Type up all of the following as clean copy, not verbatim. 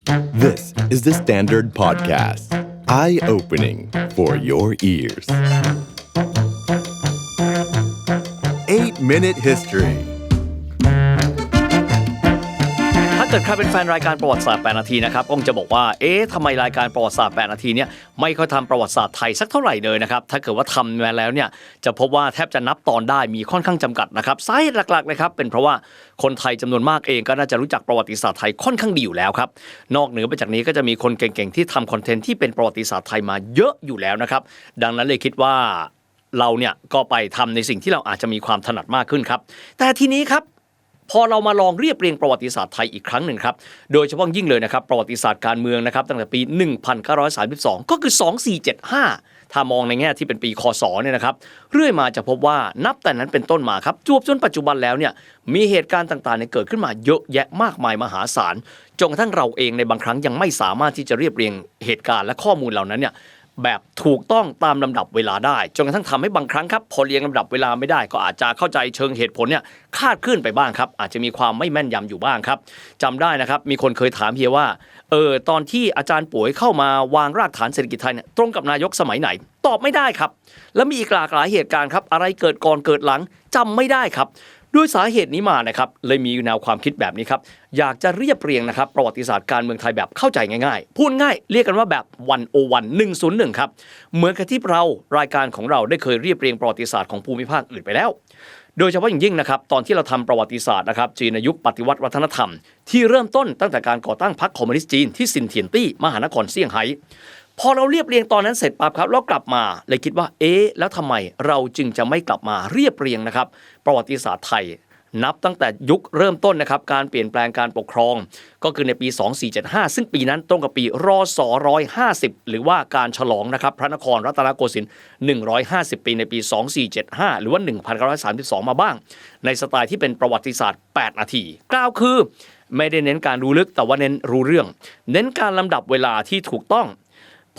This is the Standard Podcast. Eye-opening for your ears. 8-Minute Historyถ้าเกิดใครเป็นแฟนรายการประวัติศาสตร์8นาทีนะครับคงจะบอกว่าทำไมรายการประวัติศาสตร์8นาทีเนี่ยไม่ค่อยทำประวัติศาสตร์ไทยสักเท่าไหร่เลยนะครับถ้าเกิดว่าทำมาแล้วเนี่ยจะพบว่าแทบจะนับตอนได้มีค่อนข้างจำกัดนะครับสาเหตุหลักๆเลยครับเป็นเพราะว่าคนไทยจำนวนมากเองก็น่าจะรู้จักประวัติศาสตร์ไทยค่อนข้างดีอยู่แล้วครับนอกเหนือไปจากนี้ก็จะมีคนเก่งๆที่ทำคอนเทนต์ที่เป็นประวัติศาสตร์ไทยมาเยอะอยู่แล้วนะครับดังนั้นเลยคิดว่าเราเนี่ยก็ไปทำในสิ่งที่เราอาจจะมีความถนัดมากขึ้นครับแต่ทีนี้ครับพอเรามาลองเรียบเรียงประวัติศาสตร์ไทยอีกครั้งหนึ่งครับโดยเฉพาะยิ่งเลยนะครับประวัติศาสตร์การเมืองนะครับตั้งแต่ปี 1932 ก็คือ 2475 ถ้ามองในแง่ที่เป็นปีคศเนี่ยนะครับเรื่อยมาจะพบว่านับแต่นั้นเป็นต้นมาครับจวบจนปัจจุบันแล้วเนี่ยมีเหตุการณ์ต่างๆเนี่ยเกิดขึ้นมาเยอะแยะมากมายมหาศาลจนกระทั่งเราเองในบางครั้งยังไม่สามารถที่จะเรียบเรียงเหตุการณ์และข้อมูลเหล่านั้นเนี่ยแบบถูกต้องตามลำดับเวลาได้จนกระทั่งทำให้บางครั้งครับพอเรียงลำดับเวลาไม่ได้ก็อาจจะเข้าใจเชิงเหตุผลเนี่ยคลาดเคลื่อนไปบ้างครับอาจจะมีความไม่แม่นยำอยู่บ้างครับจำได้นะครับมีคนเคยถามเฮียว่าตอนที่อาจารย์ป่วยเข้ามาวางรากฐานเศรษฐกิจไทยเนี่ยตรงกับนายกสมัยไหนตอบไม่ได้ครับแล้วมีอีกหลากหลายเหตุการณ์ครับอะไรเกิดก่อนเกิดหลังจำไม่ได้ครับด้วยสาเหตุนี้มานะครับเลยมีแนวความคิดแบบนี้ครับอยากจะเรียบเรียงนะครับประวัติศาสตร์การเมืองไทยแบบเข้าใจง่ายๆพูดง่ายเรียกกันว่าแบบ101 101ครับเหมือนกับที่รายการของเราได้เคยเรียบเรียงประวัติศาสตร์ของภูมิภาคอื่นไปแล้วโดยเฉพาะอย่างยิ่งนะครับตอนที่เราทำประวัติศาสตร์นะครับจีนในยุคปฏิวัติวัฒนธรรมที่เริ่มต้นตั้งแต่การก่อตั้งพรรคคอมมิวนิสต์จีนที่ซินเทียนตี้มหานครเซี่ยงไฮ้พอเราเรียบเรียงตอนนั้นเสร็จปั๊บครับแล้วกลับมาเลยคิดว่าแล้วทำไมเราจึงจะไม่กลับมาเรียบเรียงนะครับประวัติศาสตร์ไทยนับตั้งแต่ยุคเริ่มต้นนะครับการเปลี่ยนแปลงการปกครองก็คือในปี 2475 ซึ่งปีนั้นตรงกับปีรศ150หรือว่าการฉลองนะครับพระนครรัตนโกสินทร์150 ปีในปี 2475 หรือว่า 1932 มาบ้างในสไตล์ที่เป็นประวัติศาสตร์8นาทีกล่าวคือไม่ได้เน้นการรู้ลึกแต่ว่าเน้นรู้เรื่องเน้นการลำดับเวลาที่ถูกต้อง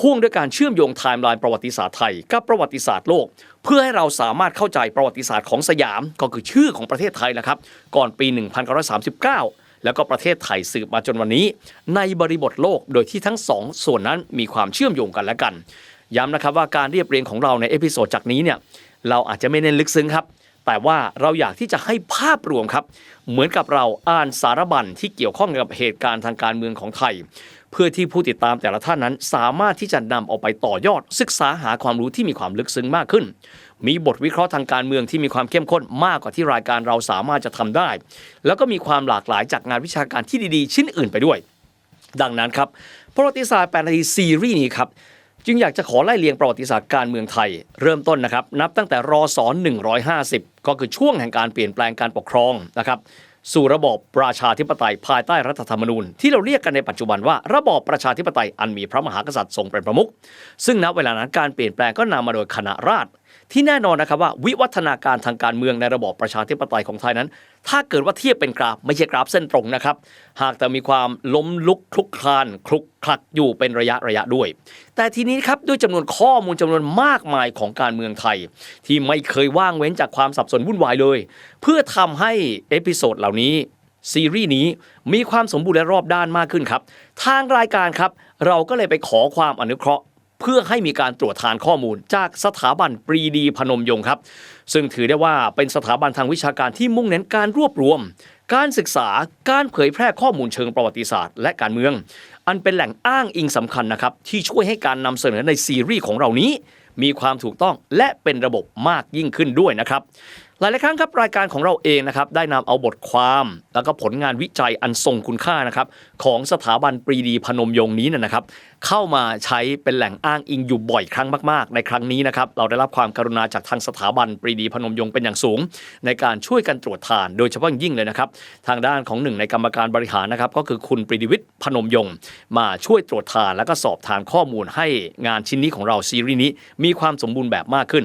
พ่วงด้วยการเชื่อมโยงไทม์ไลน์ประวัติศาสตร์ไทยกับประวัติศาสตร์โลกเพื่อให้เราสามารถเข้าใจประวัติศาสตร์ของสยามก็คือชื่อของประเทศไทยนะครับก่อนปี 1939 แล้วก็ประเทศไทยสืบมาจนวันนี้ในบริบทโลกโดยที่ทั้งสองส่วนนั้นมีความเชื่อมโยงกันและกันย้ำนะครับว่าการเรียบเรียงของเราในเอพิโซดจากนี้เนี่ยเราอาจจะไม่เน้นลึกซึ้งครับแต่ว่าเราอยากที่จะให้ภาพรวมครับเหมือนกับเราอ่านสารบัญที่เกี่ยวข้องกับเหตุการณ์ทางการเมืองของไทยเพื่อที่ผู้ติดตามแต่ละท่านนั้นสามารถที่จะนำเอาไปต่อยอดศึกษาหาความรู้ที่มีความลึกซึ้งมากขึ้นมีบทวิเคราะห์ทางการเมืองที่มีความเข้มข้นมากกว่าที่รายการเราสามารถจะทำได้แล้วก็มีความหลากหลายจากงานวิชาการที่ดีๆชิ้นอื่นไปด้วยดังนั้นครับประวัติศาสตร์8นาทีซีรีส์นี้ครับจึงอยากจะขอไล่เลียงประวัติศาสตร์การเมืองไทยเริ่มต้นนะครับนับตั้งแต่รศ150ก็คือช่วงแห่งการเปลี่ยนแปลงการปกครองนะครับสู่ระบอบประชาธิปไตยภายใต้รัฐธรรมนูญที่เราเรียกกันในปัจจุบันว่าระบอบประชาธิปไตยอันมีพระมหากษัตริย์ทรงเป็นประมุขซึ่งณเวลานั้นการเปลี่ยนแปลงก็นำมาโดยคณะราษฎรที่แน่นอนนะครับว่าวิวัฒนาการทางการเมืองในระบอบประชาธิปไตยของไทยนั้นถ้าเกิดว่าเทียบเป็นกราฟไม่ใช่กราฟเส้นตรงนะครับหากแต่มีความล้มลุกคลุกคลานคลุกคลักอยู่เป็นระยะด้วยแต่ทีนี้ครับด้วยจำนวนข้อมูลจำนวนมากมายของการเมืองไทยที่ไม่เคยว่างเว้นจากความสับสนวุ่นวายเลยเพื่อทำให้เอพิโซดเหล่านี้ซีรีส์นี้มีความสมบูรณ์และรอบด้านมากขึ้นครับทางรายการครับเราก็เลยไปขอความอนุเคราะห์เพื่อให้มีการตรวจทานข้อมูลจากสถาบันปรีดีพนมยงค์ครับซึ่งถือได้ว่าเป็นสถาบันทางวิชาการที่มุ่งเน้นการรวบรวมการศึกษาการเผยแพร่ข้อมูลเชิงประวัติศาสตร์และการเมืองอันเป็นแหล่งอ้างอิงสำคัญนะครับที่ช่วยให้การนำเสนอในซีรีส์ของเรานี้มีความถูกต้องและเป็นระบบมากยิ่งขึ้นด้วยนะครับหลายๆครั้งครับรายการของเราเองนะครับได้นำเอาบทความแล้วก็ผลงานวิจัยอันทรงคุณค่านะครับของสถาบันปรีดีพนมยงค์นี้นะครับเข้ามาใช้เป็นแหล่งอ้างอิงอยู่บ่อยครั้งมากๆในครั้งนี้นะครับเราได้รับความกรุณาจากทางสถาบันปรีดีพนมยงค์เป็นอย่างสูงในการช่วยกันตรวจทานโดยเฉพาะยิ่งเลยนะครับทางด้านของหนึ่งในกรรมการบริหารนะครับก็คือคุณปรีดีวิทย์พนมยงค์มาช่วยตรวจทานแล้วก็สอบทานข้อมูลให้งานชิ้นนี้ของเราซีรีส์นี้มีความสมบูรณ์แบบมากขึ้น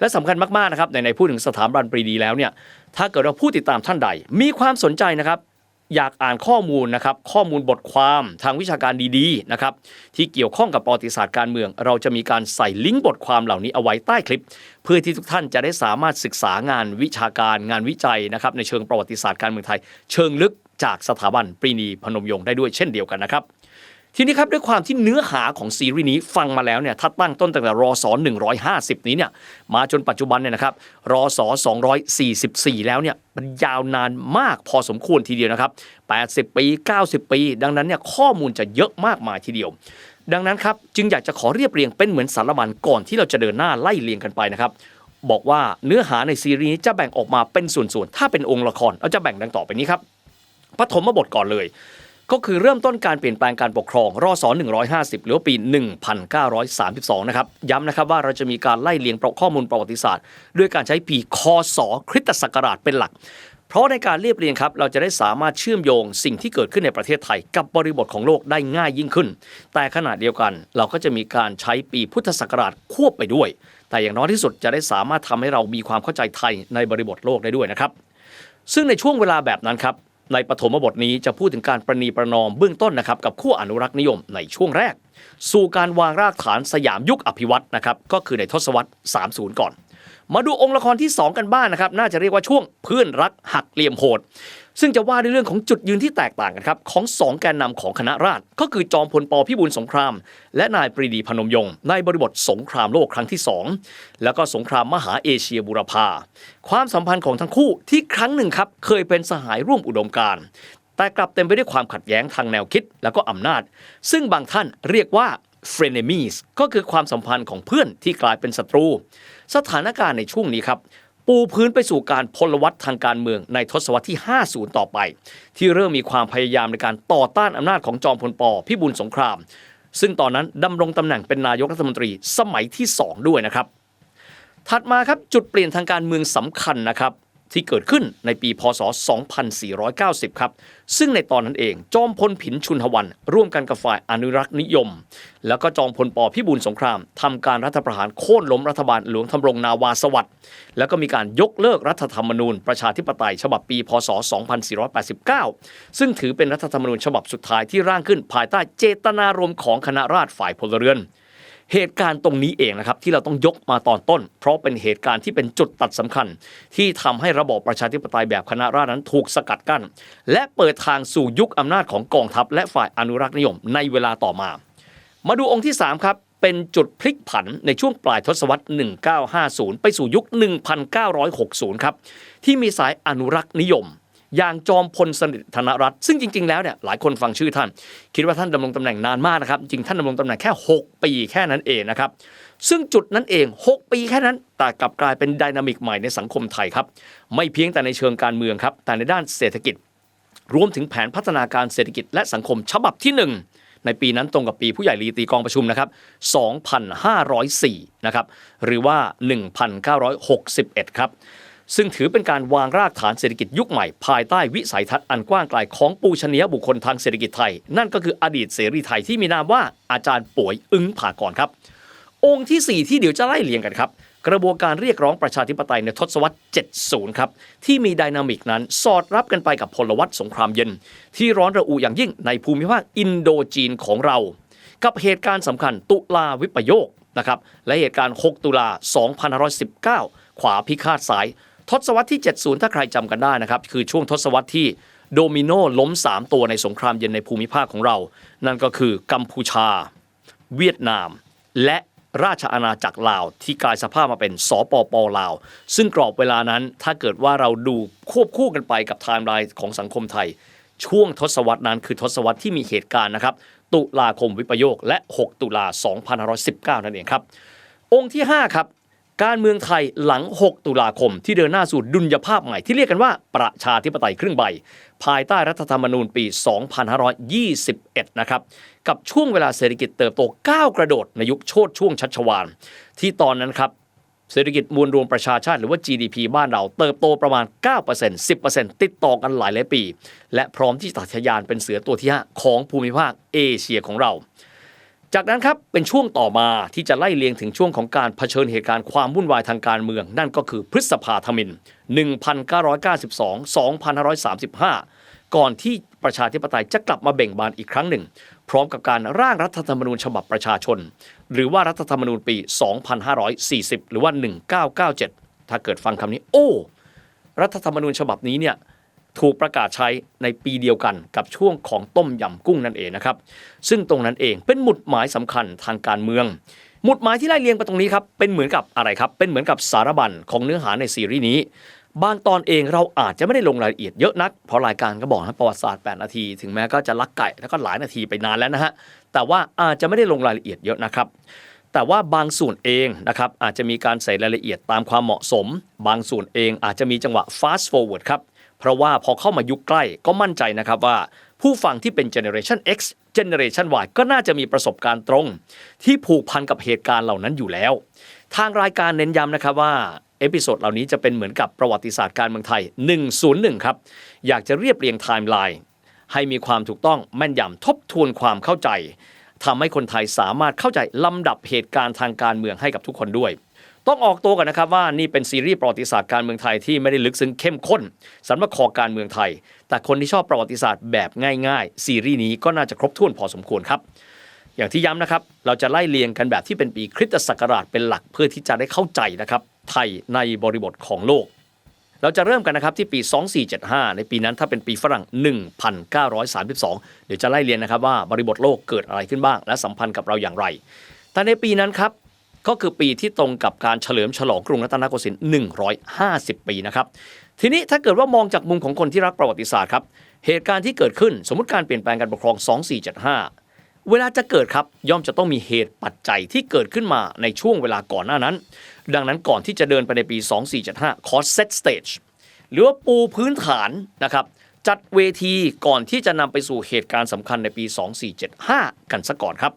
และสำคัญมากๆนะครับในพูดถึงสถาบันปรีดีแล้วเนี่ยถ้าเกิดเราผู้ติดตามท่านใดมีความสนใจนะครับอยากอ่านข้อมูลนะครับข้อมูลบทความทางวิชาการดีๆนะครับที่เกี่ยวข้องกับประวัติศาสตร์การเมืองเราจะมีการใส่ลิงก์บทความเหล่านี้เอาไว้ใต้คลิปเพื่อที่ทุกท่านจะได้สามารถศึกษางานวิชาการงานวิจัยนะครับในเชิงประวัติศาสตร์การเมืองไทยเชิงลึกจากสถาบันปรีดีพนมยงค์ได้ด้วยเช่นเดียวกันนะครับ ทีนี้ครับด้วยความที่เนื้อหาของซีรีส์นี้ฟังมาแล้วเนี่ยถ้าตั้งต้นตั้งแต่รศ150นี้เนี่ยมาจนปัจจุบันเนี่ยนะครับรศ244แล้วเนี่ยมันยาวนานมากพอสมควรทีเดียวนะครับ80ปี90ปีดังนั้นเนี่ยข้อมูลจะเยอะมากมายทีเดียวดังนั้นครับจึงอยากจะขอเรียบเรียงเป็นเหมือนสารบัญก่อนที่เราจะเดินหน้าไล่เรียงกันไปนะครับบอกว่าเนื้อหาในซีรีส์นี้จะแบ่งออกมาเป็นส่วนๆถ้าเป็นองค์ละครเราจะแบ่งดังต่อไปนี้ครับปฐมบทก่อนเลยก็คือเริ่มต้นการเปลี่ยนแปลงการปกครองรศ150หรือว่าปี 1932 นะครับย้ำนะครับว่าเราจะมีการไล่เรียงข้อมูลประวัติศาสตร์ด้วยการใช้ปีคศคริสตศักราชเป็นหลักเพราะในการเรียบเรียงครับเราจะได้สามารถเชื่อมโยงสิ่งที่เกิดขึ้นในประเทศไทยกับบริบทของโลกได้ง่ายยิ่งขึ้นแต่ขณะเดียวกันเราก็จะมีการใช้ปีพุทธศักราชควบไปด้วยแต่อย่างน้อยที่สุดจะได้สามารถทำให้เรามีความเข้าใจไทยในบริบทโลกได้ด้วยนะครับซึ่งในช่วงเวลาแบบนั้นครับในปฐมบทนี้จะพูดถึงการประนีประนอมเบื้องต้นนะครับกับขั้วอนุรักษ์นิยมในช่วงแรกสู่การวางรากฐานสยามยุคอภิวัตน์นะครับก็คือในทศวรรษ 30 ก่อนมาดูองค์ละครที่2กันบ้างนะครับน่าจะเรียกว่าช่วงเพื่อนรักหักเหลี่ยมโหดซึ่งจะว่าในเรื่องของจุดยืนที่แตกต่างกันครับของ2แกนนำของคณะราษฎรก็คือจอมพลป.พิบูลสงครามและนายปรีดีพนมยงค์ในบริบทสงครามโลกครั้งที่2แล้วก็สงครามมหาเอเชียบูรพาความสัมพันธ์ของทั้งคู่ที่ครั้งหนึ่งครับเคยเป็นสหายร่วมอุดมการณ์แต่กลับเต็มไปด้วยความขัดแย้งทางแนวคิดแล้วก็อำนาจซึ่งบางท่านเรียกว่า frenemies ก็คือความสัมพันธ์ของเพื่อนที่กลายเป็นศัตรูสถานการณ์ในช่วงนี้ครับปูพื้นไปสู่การพลวัตทางการเมืองในทศวรรษที่ 50 ต่อไปที่เริ่มมีความพยายามในการต่อต้านอำนาจของจอมพลป.พิบูลสงครามซึ่งตอนนั้นดำรงตำแหน่งเป็นนายกรัฐมนตรีสมัยที่2ด้วยนะครับถัดมาครับจุดเปลี่ยนทางการเมืองสำคัญนะครับที่เกิดขึ้นในปีพ.ศ. 2490 ครับซึ่งในตอนนั้นเองจอมพลผินชุนทวันร่วมกันกับฝ่ายอนุรักษ์นิยมแล้วก็จอมพลป.พิบูลสงครามทำการรัฐประหารโค่นล้มรัฐบาลหลวงทำรงนาวาสวัสดิ์แล้วก็มีการยกเลิกรัฐธรรมนูญประชาธิปไตยฉบับปีพ.ศ. 2489 ซึ่งถือเป็นรัฐธรรมนูญฉบับสุดท้ายที่ร่างขึ้นภายใต้เจตนารมณ์ของคณะราษฎรฝ่ายพลเรือนเหตุการณ์ตรงนี้เองนะครับที่เราต้องยกมาตอนต้นเพราะเป็นเหตุการณ์ที่เป็นจุดตัดสำคัญที่ทำให้ระบอบประชาธิปไตยแบบคณะราษฎรนั้นถูกสกัดกั้นและเปิดทางสู่ยุคอำนาจของกองทัพและฝ่ายอนุรักษ์นิยมในเวลาต่อมาดูองค์ที่3ครับเป็นจุดพลิกผันในช่วงปลายทศวรรษ 1950 ไปสู่ยุค 1960 ครับที่มีสายอนุรักษ์นิยมอย่างจอมพลสฤษดิ์ธนรัตน์ซึ่งจริงๆแล้วเนี่ยหลายคนฟังชื่อท่านคิดว่าท่านดำรงตำแหน่งนานมากนะครับจริงท่านดำรงตำแหน่งแค่6ปีแค่นั้นเองนะครับซึ่งจุดนั้นเอง6ปีแค่นั้นแต่กลับกลายเป็นไดนามิกใหม่ในสังคมไทยครับไม่เพียงแต่ในเชิงการเมืองครับแต่ในด้านเศรษฐกิจรวมถึงแผนพัฒนาการเศรษฐกิจและสังคมฉบับที่1ในปีนั้นตรงกับปีผู้ใหญ่ลีตีกองประชุมนะครับ2504นะครับหรือว่า1961ครับซึ่งถือเป็นการวางรากฐานเศรษฐกิจยุคใหม่ภายใต้วิสัยทัศน์อันกว้างไกลของปูชนียบุคคลทางเศรษฐกิจไทยนั่นก็คืออดีตเสรีไทยที่มีนามว่าอาจารย์ป่วยอึ้งผากรครับองค์ที่4ที่เดี๋ยวจะไล่เรียงกันครับกระบวนการเรียกร้องประชาธิปไตยในทศวรรษ 70 ครับที่มีไดนามิกนั้นสอดรับกันไปกับพลวัตสงครามเย็นที่ร้อนระอุอย่างยิ่งในภูมิภาคอินโดจีนของเรากับเหตุการณ์สำคัญตุลาวิปโยคนะครับและเหตุการณ์6ตุลา2519ขวาพิฆาตซ้ายทศวรรษที่ 70 ถ้าใครจำกันได้นะครับคือช่วงทศวรรษที่โดมิโนล้ม3ตัวในสงครามเย็นในภูมิภาคของเรานั่นก็คือกัมพูชาเวียดนามและราชอาณาจักรลาวที่กลายสภาพมาเป็นสปป.ลาวซึ่งกรอบเวลานั้นถ้าเกิดว่าเราดูควบคู่กันไปกับไทม์ไลน์ของสังคมไทยช่วงทศวรรษนั้นคือทศวรรษที่มีเหตุการณ์นะครับตุลาคมวิปโยคและ6ตุลา2519นั่นเองครับองค์ที่5ครับการเมืองไทยหลัง6ตุลาคมที่เดินหน้าสู่ดุลยภาพใหม่ที่เรียกกันว่าประชาธิปไตยครึ่งใบภายใต้รัฐธรรมนูญปี 2521 นะครับกับช่วงเวลาเศรษฐกิจเติบโตก้าวกระโดดในยุคโชติช่วงชัชวาลที่ตอนนั้นครับเศรษฐกิจมวลรวมประชาชาติหรือว่า GDP บ้านเราเติบโตประมาณ 9% 10% ติดต่อกันหลายปีและพร้อมที่จะทะยานเป็นเสือตัวที่5ของภูมิภาคเอเชียของเราจากนั้นครับเป็นช่วงต่อมาที่จะไล่เลียงถึงช่วงของการเผชิญเหตุการณ์ความวุ่นวายทางการเมืองนั่นก็คือพฤษภาธมิฬ 1992-2535 ก่อนที่ประชาธิปไตยจะกลับมาเบ่งบานอีกครั้งหนึ่งพร้อมกับการร่างรัฐธรรมนูญฉบับประชาชนหรือว่ารัฐธรรมนูญปี 2540 หรือว่า 1997 ถ้าเกิดฟังคำนี้รัฐธรรมนูญฉบับนี้เนี่ย ถูกประกาศใช้ในปีเดียวกันกับช่วงของต้มยำกุ้งนั่นเองนะครับซึ่งตรงนั้นเองเป็นหมุดหมายสำคัญทางการเมืองหมุดหมายที่ไล่เรียงไปตรงนี้ครับเป็นเหมือนกับอะไรครับเป็นเหมือนกับสารบัญของเนื้อหาในซีรีส์นี้บางตอนเองเราอาจจะไม่ได้ลงรายละเอียดเยอะนักเพราะรายการก็บอกนะประวัติศาสตร์8นาทีถึงแม้ก็จะลักไก่แล้วก็หลายนาทีไปนานแล้วนะฮะแต่ว่าอาจจะไม่ได้ลงรายละเอียดเยอะนะครับแต่ว่าบางส่วนเองนะครับอาจจะมีการใส่รายละเอียดตามความเหมาะสมบางส่วนเองอาจจะมีจังหวะ fast forward ครับเพราะว่าพอเข้ามายุคใกล้ก็มั่นใจนะครับว่าผู้ฟังที่เป็น Generation X Generation Y ก็น่าจะมีประสบการณ์ตรงที่ผูกพันกับเหตุการณ์เหล่านั้นอยู่แล้วทางรายการเน้นย้ำนะครับว่าเอพิโซดเหล่านี้จะเป็นเหมือนกับประวัติศาสตร์การเมืองไทย101ครับอยากจะเรียบเรียงไทม์ไลน์ให้มีความถูกต้องแม่นยำทบทวนความเข้าใจทำให้คนไทยสามารถเข้าใจลำดับเหตุการณ์ทางการเมืองให้กับทุกคนด้วยต้องออกตัวกันนะครับว่านี่เป็นซีรีส์ประวัติศาสตร์การเมืองไทยที่ไม่ได้ลึกซึ้งเข้มข้นสำหรับคอการเมืองไทยแต่คนที่ชอบประวัติศาสตร์แบบง่ายๆซีรีส์นี้ก็น่าจะครบถ้วนพอสมควรครับอย่างที่ย้ำนะครับเราจะไล่เรียงกันแบบที่เป็นปีคริสตศักราชเป็นหลักเพื่อที่จะได้เข้าใจนะครับไทยในบริบทของโลกเราจะเริ่มกันนะครับที่ปี2475ในปีนั้นถ้าเป็นปีฝรั่ง1932เดี๋ยวจะไล่เรียงนะครับว่าบริบทโลกเกิดอะไรขึ้นบ้างและสัมพันธ์กับเราอย่างไรแต่ในปีนั้นครับก็คือปีที่ตรงกับการเฉลิมฉลองกรุงรัตนโกสินทร์150ปีนะครับทีนี้ถ้าเกิดว่ามองจากมุมของคนที่รักประวัติศาสตร์ครับเหตุการณ์ที่เกิดขึ้นสมมุติการเปลี่ยนแปลงการปกครอง2475เวลาจะเกิดครับย่อมจะต้องมีเหตุปัจจัยที่เกิดขึ้นมาในช่วงเวลาก่อนหน้านั้นดังนั้นก่อนที่จะเดินไปในปี2475 ขอ set stage หรือว่าปูพื้นฐานนะครับจัดเวทีก่อนที่จะนำไปสู่เหตุการณ์สำคัญในปี2475กันซะก่อนครับ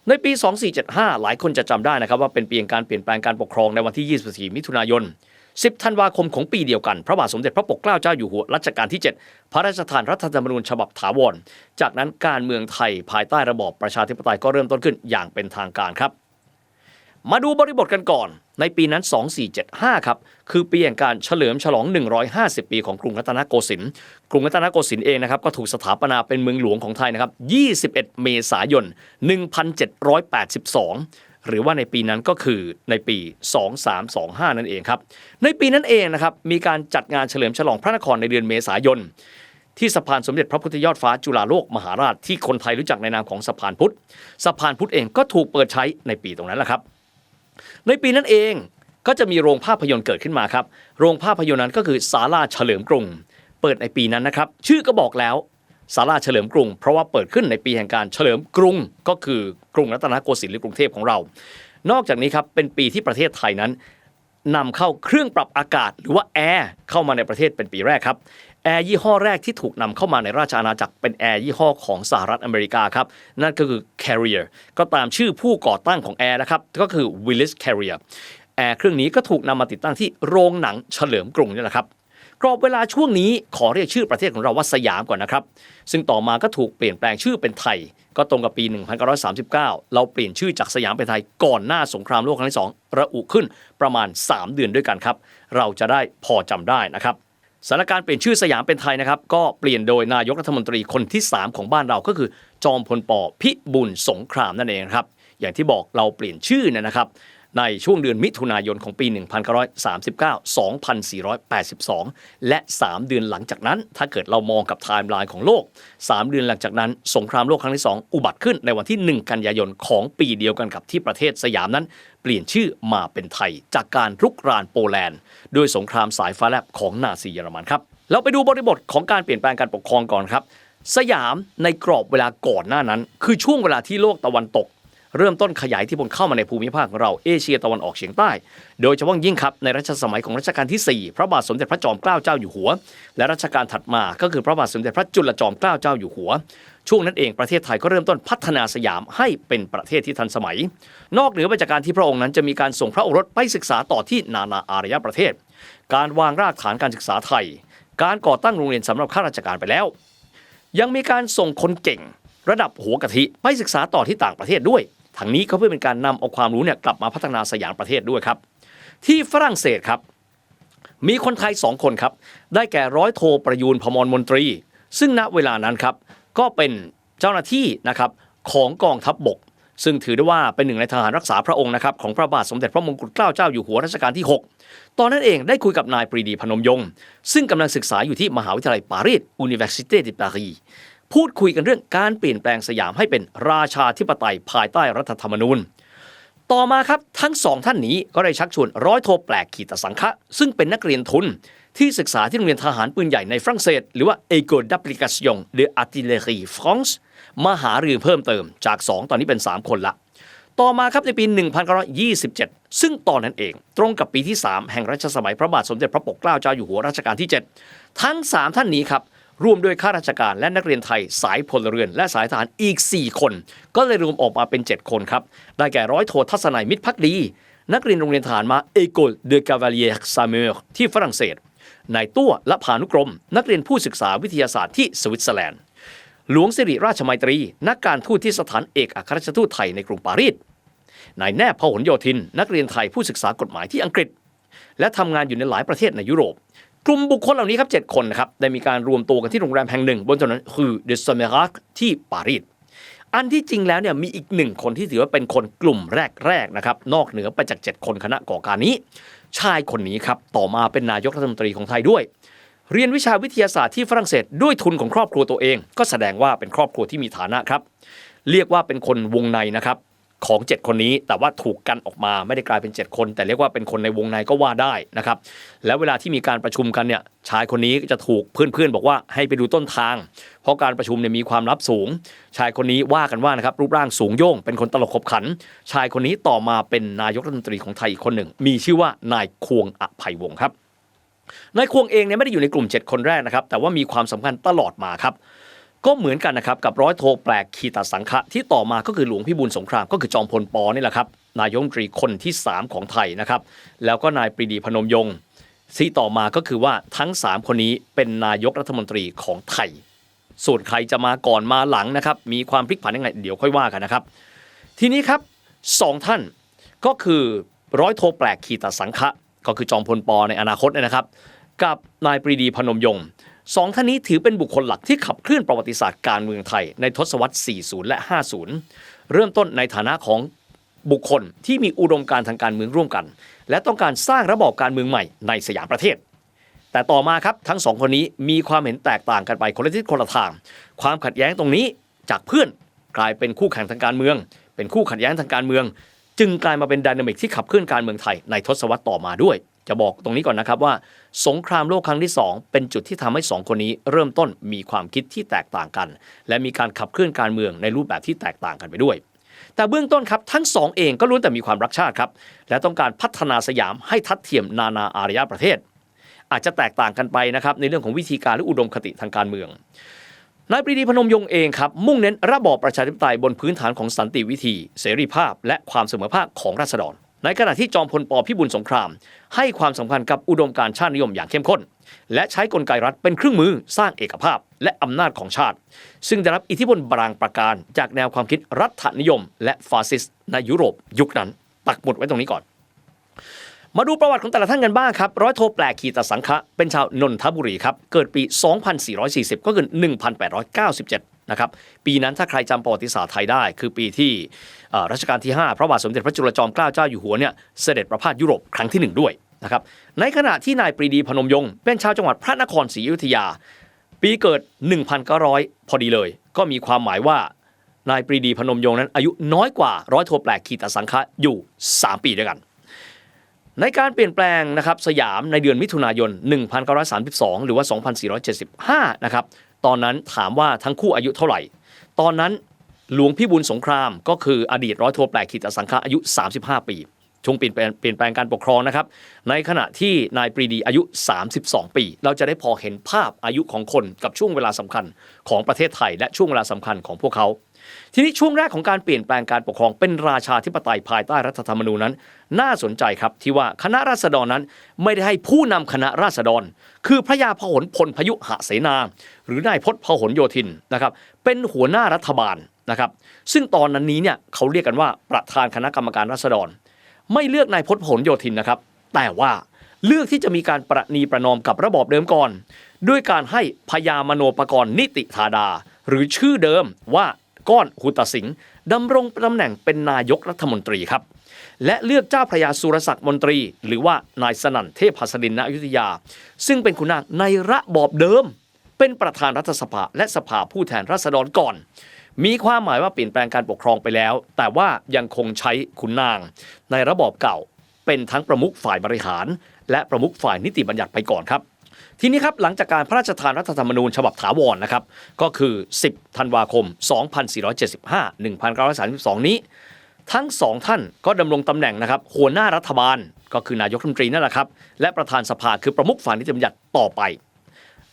ในปี2475หลายคนจะจำได้นะครับว่าเป็นปีแห่งการเปลี่ยนแปลงการปกครองในวันที่24มิถุนายน10ธันวาคมของปีเดียวกันพระบาทสมเด็จพระปกเกล้าเจ้าอยู่หัวรัชกาลที่7พระราชทานรัฐธรรมนูญฉบับถาวรจากนั้นการเมืองไทยภายใต้ระบอบประชาธิปไตยก็เริ่มต้นขึ้นอย่างเป็นทางการครับมาดูบริบทกันก่อนในปีนั้น2475ครับคือปีแห่งการเฉลิมฉลอง150ปีของกรุงรัตนโกสินทร์กรุงรัตนโกสินทร์เองนะครับก็ถูกสถาปนาเป็นเมืองหลวงของไทยนะครับ21เมษายน1782หรือว่าในปีนั้นก็คือในปี2325นั่นเองครับในปีนั้นเองนะครับมีการจัดงานเฉลิมฉลองพระนครในเดือนเมษายนที่สะพานสมเด็จพระพุทธยอดฟ้าจุฬาโลกมหาราชที่คนไทยรู้จักในนามของสะพานพุทธสะพานพุทธเองก็ถูกเปิดใช้ในปีตรงนั้นแหละครับในปีนั้นเองก็จะมีโรงภาพยนตร์เกิดขึ้นมาครับโรงภาพยนตร์นั้นก็คือศาลาเฉลิมกรุงเปิดในปีนั้นนะครับชื่อก็บอกแล้วศาลาเฉลิมกรุงเพราะว่าเปิดขึ้นในปีแห่งการเฉลิมกรุงก็คือกรุงรัตนโกสินทร์หรือกรุงเทพของเรานอกจากนี้ครับเป็นปีที่ประเทศไทยนั้นนำเข้าเครื่องปรับอากาศหรือว่าแอร์เข้ามาในประเทศเป็นปีแรกครับแอร์ยี่ห้อแรกที่ถูกนำเข้ามาในราชอาณาจักรเป็นแอร์ยี่ห้อของสหรัฐอเมริกาครับนั่นก็คือ Carrier ก็ตามชื่อผู้ก่อตั้งของแอร์นะครับก็คือ Willis Carrier แอร์เครื่องนี้ก็ถูกนำมาติดตั้งที่โรงหนังเฉลิมกรุงนี่แหละครับกรอบเวลาช่วงนี้ขอเรียกชื่อประเทศของเราว่าสยามก่อนนะครับซึ่งต่อมาก็ถูกเปลี่ยนแปลงชื่อเป็นไทยก็ตรงกับปี1939เราเปลี่ยนชื่อจากสยามเป็นไทยก่อนหน้าสงครามโลกครั้งที่2ระอุขึ้นประมาณ3เดือนด้วยกันครับเราจะได้พอจำได้นะครับสถานการณ์เปลี่ยนชื่อสยามเป็นไทยนะครับก็เปลี่ยนโดยนายกรัฐมนตรีคนที่3ของบ้านเราก็คือจอมพลป.พิบูลสงครามนั่นเองครับอย่างที่บอกเราเปลี่ยนชื่อนะครับในช่วงเดือนมิถุนายนของปี1939 2482และ3เดือนหลังจากนั้นถ้าเกิดเรามองกับไทม์ไลน์ของโลก3เดือนหลังจากนั้นสงครามโลกครั้งที่2อุบัติขึ้นในวันที่1กันยายนของปีเดียวกันกับที่ประเทศสยามนั้นเปลี่ยนชื่อมาเป็นไทยจากการรุกรานโปแลนด์ด้วยสงครามสายฟ้าแลบของนาซีเยอรมันครับเราไปดูบริบทของการเปลี่ยนแปลงการปกครองก่อนครับสยามในกรอบเวลาก่อนหน้านั้นคือช่วงเวลาที่โลกตะวันตกเริ่มต้นขยายอิทธิพลเข้ามาในภูมิภาคของเราเอเชียตะวันออกเฉียงใต้โดยเฉพาะยิ่งครับในรัชสมัยของรัชกาลที่4พระบาทสมเด็จพระจอมเกล้าเจ้าอยู่หัวและรัชกาลถัดมาก็คือพระบาทสมเด็จพระจุลจอมเกล้าเจ้าอยู่หัวช่วงนั้นเองประเทศไทยก็เริ่มต้นพัฒนาสยามให้เป็นประเทศที่ทันสมัยนอกเหนือไปจากการที่พระองค์นั้นจะมีการส่งพระโอรสไปศึกษาต่อที่นานาอารยประเทศการวางรากฐานการศึกษาไทยการก่อตั้งโรงเรียนสำหรับข้าราชการไปแล้วยังมีการส่งคนเก่งระดับหัวกะทิไปศึกษาต่อที่ต่างประเทศด้วยทางนี้ก็เพื่อเป็นการนำเอาความรู้กลับมาพัฒนาสยามประเทศด้วยครับที่ฝรั่งเศสครับมีคนไทย2คนครับได้แก่ร้อยโทประยูนพมรมนตรีซึ่งณเวลานั้นครับก็เป็นเจ้าหน้าที่นะครับของกองทัพบก ซึ่งถือได้ว่าเป็นหนึ่งในทหารรักษาพระองค์นะครับของพระบาทสมเด็จพระมงกุฎเกล้าเจ้าอยู่หัวรัชกาลที่ 6ตอนนั้นเองได้คุยกับนายปรีดีพนมยงค์ซึ่งกำลังศึกษาอยู่ที่มหาวิทยาลัยปารีส Université de Paris พูดคุยกันเรื่องการเปลี่ยนแปลงสยามให้เป็นราชาธิปไตยภายใต้รัฐธรรมนูญต่อมาครับทั้งสองท่านนี้ก็ได้ชักชวนร้อยโทแปลกขีตสังฆะซึ่งเป็นนักเรียนทุนที่ศึกษาที่โรงเรียนทหารปืนใหญ่ในฝรั่งเศสหรือว่า École d'application de artillerie France มาหารือเพิ่มเติมจาก 2 ตอนนี้เป็น 3 คนละต่อมาครับในปี 1927 ซึ่งตอนนั้นเองตรงกับปีที่ 3 แห่งรัชสมัยพระบาทสมเด็จพระปกเกล้าเจ้าอยู่หัวรัชกาลที่ 7 ทั้ง 3 ท่านนี้ครับร่วมด้วยข้าราชการและนักเรียนไทยสายพลเรือนและสายทหารอีก 4 คนก็เลยรวมออกมาเป็น 7 คนครับได้แก่ร้อยโททัศนัยมิตรภักดีนักเรียนโรงเรียนทหารมา École de Cavaliers Sameurs ที่ฝรั่งเศสนายตั้วและพานุกรมนักเรียนผู้ศึกษาวิทยาศาสตร์ที่สวิตเซอร์แลนด์หลวงสิริราชมัยตรีนักการทูตที่สถานเอกอัครราชทูตไทยในกรุงปารีสนายแนบพหลโยธินนักเรียนไทยผู้ศึกษากฎหมายที่อังกฤษและทำงานอยู่ในหลายประเทศในยุโรปกลุ่มบุคคลเหล่านี้ครับ7 คนนะครับได้มีการรวมตัวกันที่โรงแรมแห่งหนึ่งบนถนนRue de Sommerardที่ปารีสอันที่จริงแล้วเนี่ยมีอีก1 คนที่ถือว่าเป็นคนกลุ่มแรกๆนะครับนอกเหนือไปจาก7 คนคณะก่อการนี้ชายคนนี้ครับต่อมาเป็นนายกรัฐมนตรีของไทยด้วยเรียนวิชาวิทยาศาสตร์ที่ฝรั่งเศสด้วยทุนของครอบครัวตัวเองก็แสดงว่าเป็นครอบครัวที่มีฐานะครับเรียกว่าเป็นคนวงในนะครับของ7 คนนี้แต่ว่าถูกกันออกมาไม่ได้กลายเป็น7 คนแต่เรียกว่าเป็นคนในวงในก็ว่าได้นะครับแล้วเวลาที่มีการประชุมกันเนี่ยชายคนนี้จะถูกเพื่อนๆบอกว่าให้ไปดูต้นทางเพราะการประชุมเนี่ยมีความลับสูงชายคนนี้ว่ากันว่านะครับรูปร่างสูงโย่งเป็นคนตลกขบขันชายคนนี้ต่อมาเป็นนายกรัฐมนตรีของไทยอีกคนหนึ่งมีชื่อว่านายควงอภัยวงศ์ครับนายควงเองเนี่ยไม่ได้อยู่ในกลุ่ม7 คนแรกนะครับแต่ว่ามีความสำคัญตลอดมาครับก็เหมือนกันนะครับกับร้อยโทแปลกขีตสังฆะที่ต่อมาก็คือหลวงพิบูลสงครามก็คือจอมพลป.นี่แหละครับนายกรัฐมนตรีคนที่3ของไทยนะครับแล้วก็นายปรีดีพนมยงค์ที่ต่อมาก็คือว่าทั้ง3 คนนี้เป็นนายกรัฐมนตรีของไทยส่วนใครจะมาก่อนมาหลังนะครับมีความพลิกผันยังไงเดี๋ยวค่อยว่ากันนะครับทีนี้ครับ2 ท่านก็คือร้อยโทแปลกขีตสังฆะก็คือจอมพลป.ในอนาคตนะครับกับนายปรีดีพนมยงค์2 ท่านนี้ถือเป็นบุคคลหลักที่ขับเคลื่อนประวัติศาสตร์การเมืองไทยในทศวรรษ 40 และ 50 เริ่มต้นในฐานะของบุคคลที่มีอุดมการณ์ทางการเมืองร่วมกันและต้องการสร้างระบอบการเมืองใหม่ในสยามประเทศแต่ต่อมาครับทั้ง2 คนนี้มีความเห็นแตกต่างกันไปคนละทิศคนละทางความขัดแย้งตรงนี้จากเพื่อนกลายเป็นคู่แข่งทางการเมืองเป็นคู่ขัดแย้งทางการเมืองจึงกลายมาเป็นไดนามิกที่ขับเคลื่อนการเมืองไทยในทศวรรษต่อมาด้วยจะบอกตรงนี้ก่อนนะครับว่าสงครามโลกครั้งที่2เป็นจุดที่ทำให้2 คนนี้เริ่มต้นมีความคิดที่แตกต่างกันและมีการขับเคลื่อนการเมืองในรูปแบบที่แตกต่างกันไปด้วยแต่เบื้องต้นครับทั้ง2 เองก็ล้วนแต่มีความรักชาติครับและต้องการพัฒนาสยามให้ทัดเทียมนานาอารยประเทศอาจจะแตกต่างกันไปนะครับในเรื่องของวิธีการและอุดมคติทางการเมืองนายปรีดีพนมยงค์เองครับมุ่งเน้นระบอบประชาธิปไตยบนพื้นฐานของสันติวิธีเสรีภาพและความเสมอภาคของราษฎรในขณะที่จอมพลป.พิบูลสงครามให้ความสำคัญกับอุดมการณ์ชาตินิยมอย่างเข้มข้นและใช้กลไกรัฐเป็นเครื่องมือสร้างเอกภาพและอำนาจของชาติซึ่งได้รับอิทธิพลบางประการจากแนวความคิดรัฐนิยมและฟาสซิสต์ในยุโรปยุคนั้นปักหมุดไว้ตรงนี้ก่อนมาดูประวัติของแต่ละท่านกันบ้างครับร้อยโทแปลกขีตสังฆะเป็นชาวนนทบุรีครับเกิดปี 2440 ก็คือ 1897 นะครับปีนั้นถ้าใครจำประวัติศาสตร์ไทยได้คือปีที่รัชกาลที่ 5 พระบาทสมเด็จพระจุลจอมเกล้าเจ้าอยู่หัวเนี่ยเสด็จประพาสยุโรปครั้งที่1ด้วยนะครับในขณะที่นายปรีดีพนมยงค์เป็นชาวจังหวัดพระนครศรีอยุธยาปีเกิด 1900 พอดีเลยก็มีความหมายว่านายปรีดีพนมยงค์นั้นอายุน้อยกว่าร้อยโทแปลกขีตสังฆะอยู่3 ปีด้วยกันในการเปลี่ยนแปลงนะครับสยามในเดือนมิถุนายน 1932 หรือว่า 2475 นะครับตอนนั้นถามว่าทั้งคู่อายุเท่าไหร่ตอนนั้นหลวงพิบูลสงครามก็คืออดีตร้อยโทแปลกขีตสังฆะอายุ 35 ปีช่วงเปลี่ยนแปลงการปกครองนะครับในขณะที่นายปรีดีอายุ 32 ปีเราจะได้พอเห็นภาพอายุของคนกับช่วงเวลาสำคัญของประเทศไทยและช่วงเวลาสำคัญของพวกเขาทีนี้ช่วงแรกของการเปลี่ยนแปลงการปกครองเป็นราชาธิปไตยภายใต้รัฐธรรมนูญนั้นน่าสนใจครับที่ว่าคณะราษฎรนั้นไม่ได้ให้ผู้นำคณะราษฎรคือพระยาพหลพลพยุหเสนาหรือนายพจน์พหลโยธินนะครับเป็นหัวหน้ารัฐบาลนะครับซึ่งตอนนั้นนี้เนี่ยเขาเรียกกันว่าประธานคณะกรรมการราษฎรไม่เลือกนายพจน์พหลโยธินนะครับแต่ว่าเลือกที่จะมีการประนีประนอมกับระบอบเดิมก่อนด้วยการให้พญามโนปกรณ์นิติธาดาหรือชื่อเดิมว่า ก้อนฮูตสิงห์ดำรงตำแหน่งเป็นนายกรัฐมนตรีครับและเลือกเจ้าพระยาสุรศักดิ์มนตรีหรือว่านายสนั่นเทพหัสดินณอยุธยาซึ่งเป็นขุนนางในระบอบเดิมเป็นประธานรัฐสภาและสภาผู้แทนราษฎรก่อนมีความหมายว่าเปลี่ยนแปลงการปกครองไปแล้วแต่ว่ายังคงใช้ขุนนางในระบอบเก่าเป็นทั้งประมุขฝ่ายบริหารและประมุขฝ่ายนิติบัญญัติไปก่อนครับทีนี้ครับหลังจากการพระราชทานรัฐธรรมนูญฉบับถาวรนะครับก็คือ10ธันวาคม2475 1932นี้ทั้งสองท่านก็ดำรงตำแหน่งนะครับหัวหน้ารัฐบาลก็คือนายกรัฐมนตรีนั่นแหละครับและประธานสภาคือประมุขฝ่ายนิติบัญญัติต่อไป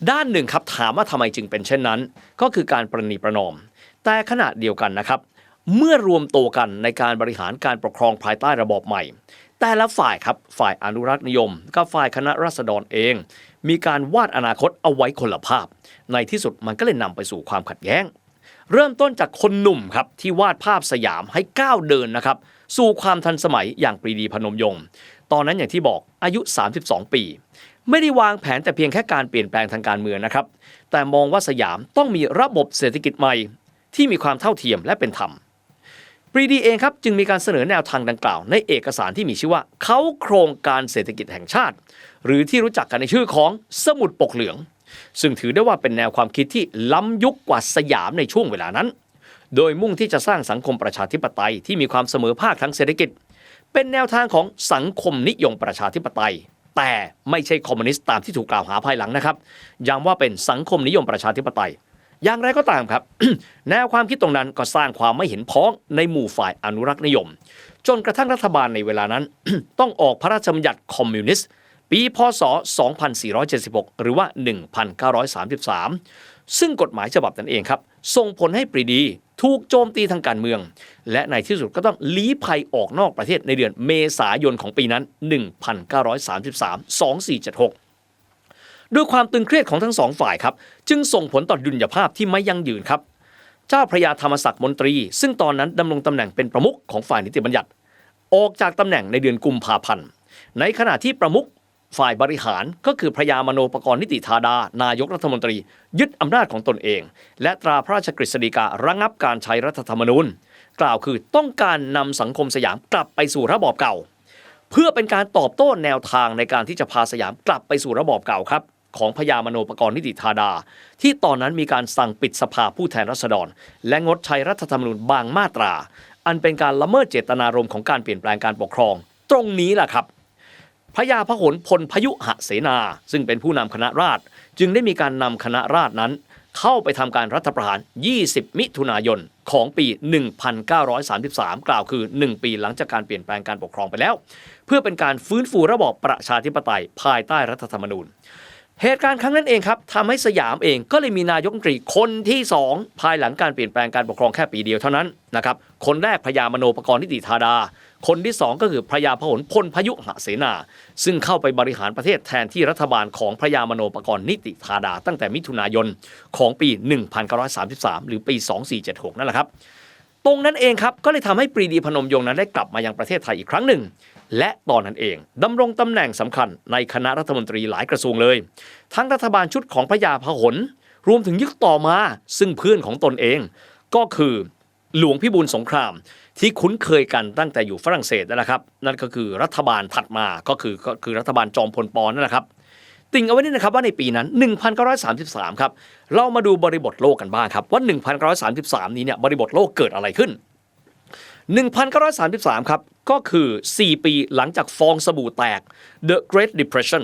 ด้านหนึ่งครับถามว่าทำไมจึงเป็นเช่นนั้นก็คือการประนีประนอมแต่ขณะเดียวกันนะครับเมื่อรวมตัวกันในการบริหารการปกครองภายใต้ระบอบใหม่แต่ละฝ่ายครับฝ่ายอนุรักษ์นิยมกับฝ่ายคณะราษฎรเองมีการวาดอนาคตเอาไว้คนละภาพในที่สุดมันก็เลยนำไปสู่ความขัดแย้งเริ่มต้นจากคนหนุ่มครับที่วาดภาพสยามให้ก้าวเดินนะครับสู่ความทันสมัยอย่างปรีดีพนมยงค์ตอนนั้นอย่างที่บอกอายุ32ปีไม่ได้วางแผนแต่เพียงแค่การเปลี่ยนแปลงทางการเมืองนะครับแต่มองว่าสยามต้องมีระบบเศรษฐกิจใหม่ที่มีความเท่าเทียมและเป็นธรรมปรีดีเองครับจึงมีการเสนอแนวทางดังกล่าวในเอกสารที่มีชื่อว่าเขาโครงการเศรษฐกิจแห่งชาติหรือที่รู้จักกันในชื่อของสมุดปกเหลืองซึ่งถือได้ว่าเป็นแนวความคิดที่ล้ำยุคกว่าสยามในช่วงเวลานั้นโดยมุ่งที่จะสร้างสังคมประชาธิปไตยที่มีความเสมอภาคทางเศรษฐกิจเป็นแนวทางของสังคมนิยมประชาธิปไตยแต่ไม่ใช่คอมมิวนิสต์ตามที่ถูกกล่าวหาภายหลังนะครับย้ำว่าเป็นสังคมนิยมประชาธิปไตยอย่างไรก็ตามครับ แนวความคิดตรงนั้นก็สร้างความไม่เห็นพ้องในหมู่ฝ่ายอนุรักษ์นิยมจนกระทั่งรัฐบาลในเวลานั้น ต้องออกพระราชบัญญัติคอมมิวนิสต์ปีพ.ศ. 2476 หรือว่า 1933 ซึ่งกฎหมายฉบับนั้นเองครับส่งผลให้ปรีดีถูกโจมตีทางการเมืองและในที่สุดก็ต้องลี้ภัยออกนอกประเทศในเดือนเมษายนของปีนั้น 1933 2476 ด้วยความตึงเครียดของทั้งสองฝ่ายครับจึงส่งผลต่อดุลยภาพที่ไม่ยั่งยืนครับเจ้าพระยาธรรมศักดิ์มนตรีซึ่งตอนนั้นดำรงตำแหน่งเป็นประมุขของฝ่ายนิติบัญญัติออกจากตำแหน่งในเดือนกุมภาพันธ์ในขณะที่ประมุขฝ่ายบริหารก็คือพระยามโนปกรณ์นิติธาดานายกรัฐมนตรียึดอำนาจของตนเองและตราพระราชกฤษฎีการะงับการใช้รัฐธรรมนูญกล่าวคือต้องการนำสังคมสยามกลับไปสู่ระบอบเก่าเพื่อเป็นการตอบโต้แนวทางในการที่จะพาสยามกลับไปสู่ระบอบเก่าครับของพญามโนปกรณ์นิติธาดาที่ตอนนั้นมีการสั่งปิดสภาผู้แทนราษฎรและงดใช้รัฐธรรมนูญบางมาตราอันเป็นการละเมิดเจตนารมณ์ของการเปลี่ยนแปลงการปกครองตรงนี้แหละครับพญาพหลพลพยุหเสนาซึ่งเป็นผู้นำคณะราษฎรจึงได้มีการนำคณะราษฎรนั้นเข้าไปทำการรัฐประหาร 20 มิถุนายนของปี 1933 กล่าวคือ 1 ปีหลังจากการเปลี่ยนแปลงการปกครองไปแล้วเพื่อเป็นการฟื้นฟูระบอบประชาธิปไตยภายใต้รัฐธรรมนูญเหตุการณ์ครั้งนั้นเองครับทำให้สยามเองก็เลยมีนายกรัฐมนตรีคนที่2ภายหลังการเปลี่ยนแปลงการปกครองแค่ปีเดียวเท่านั้นนะครับคนแรกพญามโนปกรณ์นิติธาดาคนที่2ก็คือพระยาพหลพลพยุหเสนาซึ่งเข้าไปบริหารประเทศแทนที่รัฐบาลของพระยามโนปกรณ์นิติธาดาตั้งแต่มิถุนายนของปี 1933 หรือปี 2476 นั่นแหละครับตรงนั้นเองครับก็เลยทำให้ปรีดีพนมยงค์นั้นได้กลับมายังประเทศไทยอีกครั้งหนึ่งและตอนนั้นเองดำรงตำแหน่งสำคัญในคณะรัฐมนตรีหลายกระทรวงเลยทั้งรัฐบาลชุดของพระยาพหลรวมถึงยุคต่อมาซึ่งเพื่อนของตนเองก็คือหลวงพิบูลสงครามที่คุ้นเคยกันตั้งแต่อยู่ฝรั่งเศสนั่นแหละครับนั่นก็คือรัฐบาลถัดมาก็คือรัฐบาลจอมพลป.นั่นแหละครับติ่งเอาไว้นี่นะครับว่าในปีนั้น 1933 ครับเรามาดูบริบทโลกกันบ้างครับว่า 1933 นี้เนี่ยบริบทโลกเกิดอะไรขึ้น 1933 ครับก็คือ 4 ปีหลังจากฟองสบู่แตก The Great Depression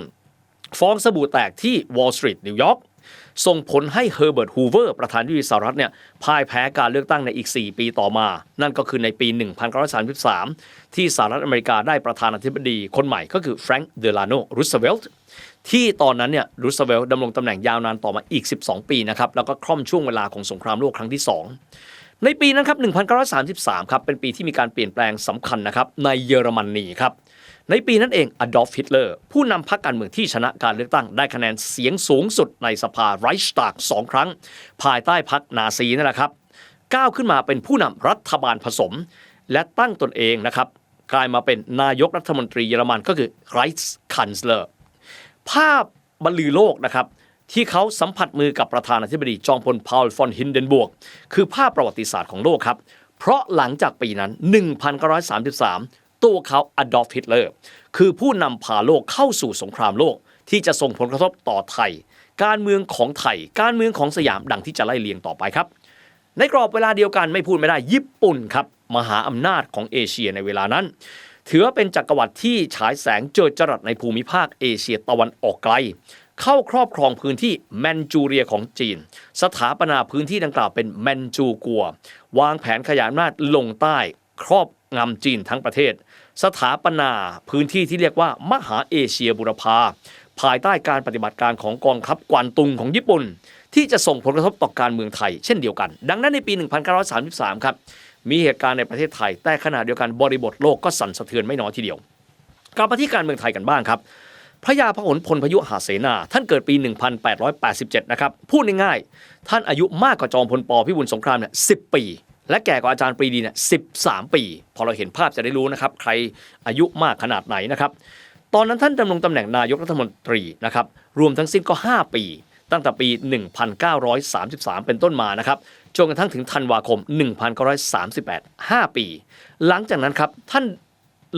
ฟองสบู่แตกที่ Wall Street นิวยอร์กส่งผลให้เฮอร์เบิร์ต ฮูเวอร์ประธานาธิบดีสหรัฐเนี่ยพ่ายแพ้การเลือกตั้งในอีก 4 ปีต่อมานั่นก็คือในปี 1933 ที่สหรัฐอเมริกาได้ประธานาธิบดีคนใหม่ก็คือแฟรงค์เดลาโน รูสเวลต์ที่ตอนนั้นเนี่ยรูสเวลต์ดำรงตำแหน่งยาวนานต่อมาอีก 12 ปีนะครับแล้วก็คร่อมช่วงเวลาของสงครามโลกครั้งที่ 2ในปีนั้นครับ 1933 ครับเป็นปีที่มีการเปลี่ยนแปลงสำคัญนะครับในเยอรมนีครับในปีนั้นเองอดอล์ฟ ฮิตเลอร์ผู้นำพรรคการเมืองที่ชนะการเลือกตั้งได้คะแนนเสียงสูงสุดในสภาไรช์ตาก2 ครั้งภายใต้พรรคนาซีนั่นแหละครับก้าวขึ้นมาเป็นผู้นำรัฐบาลผสมและตั้งตนเองนะครับกลายมาเป็นนายกรัฐมนตรีเยอรมันก็คือไรส์คันซเลอร์ภาพบรรลือโลกนะครับ ที่เขาสัมผัสมือกับประธานาธิบดีจอมพลพาลฟอนฮินเดนบวกคือภาพประวัติศาสตร์ของโลกครับเพราะหลังจากปีนั้น 1933 ตัวเขาอดอล์ฟ ฮิตเลอร์คือผู้นำพาโลกเข้าสู่สงครามโลกที่จะส่งผลกระทบต่อไทยการเมืองของไทยการเมืองของสยามดังที่จะไล่เลียงต่อไปครับในกรอบเวลาเดียวกันไม่พูดไม่ได้ญี่ปุ่นครับมหาอำนาจของเอเชียในเวลานั้นถือว่าเป็นจักรวรรดิที่ฉายแสงเจิดจรัสในภูมิภาคเอเชียตะวันออกไกลเข้าครอบครองพื้นที่แมนจูเรียของจีนสถาปนาพื้นที่ดังกล่าวเป็นแมนจูกัววางแผนขยายอำนาจลงใต้ครอบงำจีนทั้งประเทศสถาปนาพื้นที่ที่เรียกว่ามหาเอเชียบูรพาภายใต้การปฏิบัติการของกองทัพกวานตุงของญี่ปุ่นที่จะส่งผลกระทบต่อการเมืองไทยเช่นเดียวกันดังนั้นในปี 1933 ครับมีเหตุการณ์ในประเทศไทยแต่ขณะเดียวกันบริบทโลกก็สั่นสะเทือนไม่น้อยทีเดียวกลับมาที่การเมืองไทยกันบ้างครับพระยาพหลพลพยุหเสนาท่านเกิดปี 1887 นะครับพูดง่ายๆท่านอายุมากกว่าจอมพลป.พิบูลสงครามเนี่ย10 ปีและแก่กว่าอาจารย์ปรีดีเนี่ย13 ปีพอเราเห็นภาพจะได้รู้นะครับใครอายุมากขนาดไหนนะครับตอนนั้นท่านดำรงตำแหน่งนายกรัฐมนตรีนะครับรวมทั้งสิ้นก็5 ปีตั้งแต่ปี 1933 เป็นต้นมานะครับจนกระทั่งถึงธันวาคม 1938 5 ปีหลังจากนั้นครับท่าน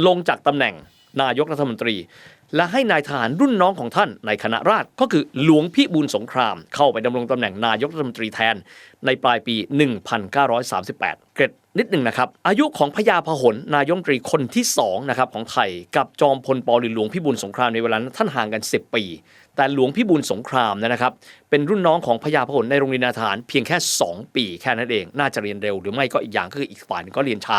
ลงจากตำแหน่งนายกรัฐมนตรีและให้นายทหารรุ่นน้องของท่านในคณะราษฎรก็คือหลวงพิบูลสงครามเข้าไปดำรงตำแหน่งนายกรัฐมนตรีแทนในปลายปี 1938 เกร็ดนิดหนึ่งนะครับอายุของพญาพหลนายกรัฐมนตรีคนที่2นะครับของไทยกับจอมพลป.หรือหลวงพิบูลสงครามในเวลานั้นท่านห่างกัน10 ปีแต่หลวงพิบูลสงครามนะครับเป็นรุ่นน้องของพญาพหลในโรงเรียนทหารเพียงแค่2 ปีแค่นั้นเองน่าจะเรียนเร็วหรือไม่ก็อีกอย่างก็คืออีกฝ่ายนึงก็เรียนช้า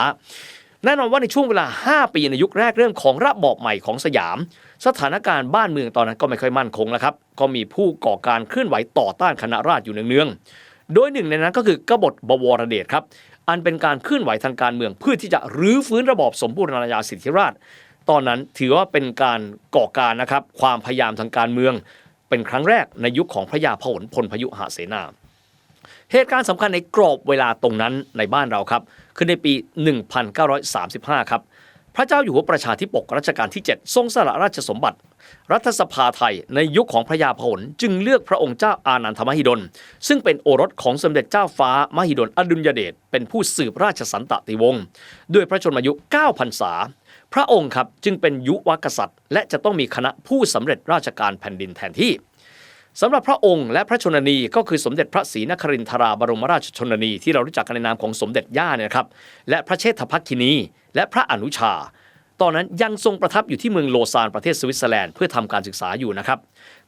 แน่นอนว่าในช่วงเวลา5 ปีในยุคแรกเริ่มของระบอบใหม่ของสยามสถานการณ์บ้านเมืองตอนนั้นก็ไม่ค่อยมั่นคงแล้วครับก็มีผู้ก่อการเคลื่อนไหวต่อต้านคณะราษฎรอยู่เนืองๆโดยหนึ่งในนั้นก็คือกบฏบวรเดชครับอันเป็นการเคลื่อนไหวทางการเมืองเพื่อที่จะรื้อฟื้นระบอบสมบูรณาญาสิทธิราชย์ตอนนั้นถือว่าเป็นการก่อการนะครับความพยายามทางการเมืองเป็นครั้งแรกในยุคของพระยาพหลพลพยุหเสนาเหตุการณ์สำคัญในกรอบเวลาตรงนั้นในบ้านเราครับคือในปี 1935 ครับพระเจ้าอยู่หัวประชาธิปกรัชกาลที่ 7 ทรงสละราชสมบัติรัฐสภาไทยในยุคของพระยาพหลจึงเลือกพระองค์เจ้าอานันทมหิดลซึ่งเป็นโอรสของสมเด็จเจ้าฟ้ามหิดลอดุลยเดชเป็นผู้สืบราชสันตติวงศ์ด้วยพระชนมายุ 9 พรรษาพระองค์ครับจึงเป็นยุวกษัตริย์และจะต้องมีคณะผู้สำเร็จราชการแผ่นดินแทนที่สำหรับพระองค์และพระชนนีก็คือสมเด็จพระศรีนครินทราบรมราชชนนีที่เรารู้จักกันในนามของสมเด็จย่าเนี่ยครับและพระเชษฐภักคินีและพระอนุชาตอนนั้นยังทรงประทับอยู่ที่เมืองโลซานประเทศสวิตเซอร์แลนด์เพื่อทำการศึกษาอยู่นะครับ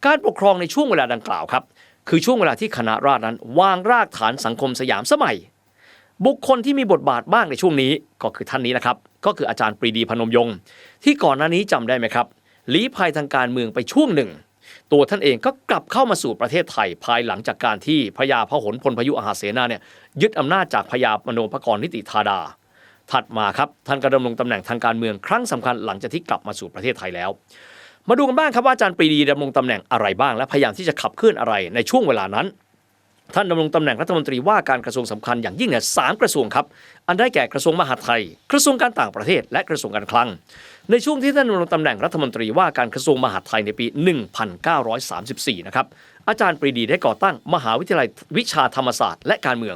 การปกครองในช่วงเวลาดังกล่าวครับคือช่วงเวลาที่คณะราษฎรนั้นวางรากฐานสังคมสยามสมัยบุคคลที่มีบทบาทบ้างในช่วงนี้ก็คือท่านนี้นะครับก็คืออาจารย์ปรีดีพนมยงค์ที่ก่อนหน้านี้จำได้ไหมครับลี้ภัยทางการเมืองไปช่วงหนึ่งตัวท่านเองก็กลับเข้ามาสู่ประเทศไทยภายหลังจากการที่พระยาพหลพลพยุหเสนาเนี่ยยึดอำนาจจากพญามโนภกรนิติธาดาถัดมาครับท่านก็ดำรงตำแหน่งทางการเมืองครั้งสำคัญหลังจากที่กลับมาสู่ประเทศไทยแล้วมาดูกันบ้างครับว่าอาจารย์ปรีดีดำรงตำแหน่งอะไรบ้างและพยายามที่จะขับเคลื่อนอะไรในช่วงเวลานั้นท่านดำรงตำแหน่งรัฐมนตรีว่าการกระทรวงสำคัญอย่างยิ่งเนี่ย3 กระทรวงครับอันได้แก่กระทรวงมหาดไทยกระทรวงการต่างประเทศและกระทรวงการคลังในช่วงที่ท่านดำรงตำแหน่งรัฐมนตรีว่าการกระทรวงมหาดไทยในปี 1934 นะครับอาจารย์ปรีดีได้ก่อตั้งมหาวิทยาลัยวิชาธรรมศาสตร์และการเมือง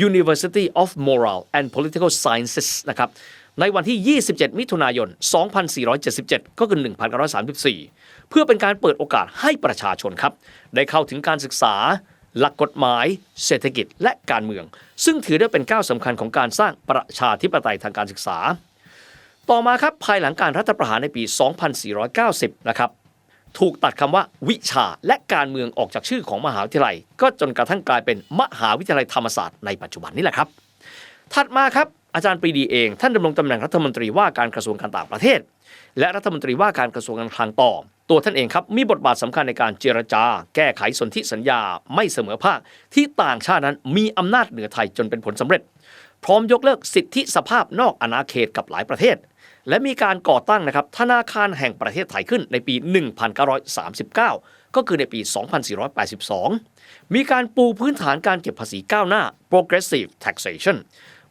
University of Moral and Political Sciences นะครับในวันที่ 27 มิถุนายน 2477 ก็คือ 1934 เพื่อเป็นการเปิดโอกาสให้ประชาชนครับได้เข้าถึงการศึกษาหลักกฎหมายเศรษฐกิจและการเมืองซึ่งถือได้เป็นก้าวสำคัญของการสร้างประชาธิปไตยทางการศึกษาต่อมาครับภายหลังการรัฐประหารในปี 2490 นะครับถูกตัดคำว่าวิชาและการเมืองออกจากชื่อของมหาวิทยาลัยก็จนกระทั่งกลายเป็นมหาวิทยาลัยธรรมศาสตร์ในปัจจุบันนี่แหละครับถัดมาครับอาจารย์ปรีดีเองท่านดำรงตำแหน่งรัฐมนตรีว่าการกระทรวงการต่างประเทศและรัฐมนตรีว่าการกระทรวงการคลังต่อตัวท่านเองครับมีบทบาทสำคัญในการเจรจาแก้ไขสนธิสัญญาไม่เสมอภาคที่ต่างชาตินั้นมีอำนาจเหนือไทยจนเป็นผลสำเร็จพร้อมยกเลิกสิทธิสภาพนอกอาณาเขตกับหลายประเทศและมีการก่อตั้งนะครับธนาคารแห่งประเทศไทยขึ้นในปี 1939 ก็คือในปี 2482 มีการปูพื้นฐานการเก็บภาษีก้าวหน้า progressive taxation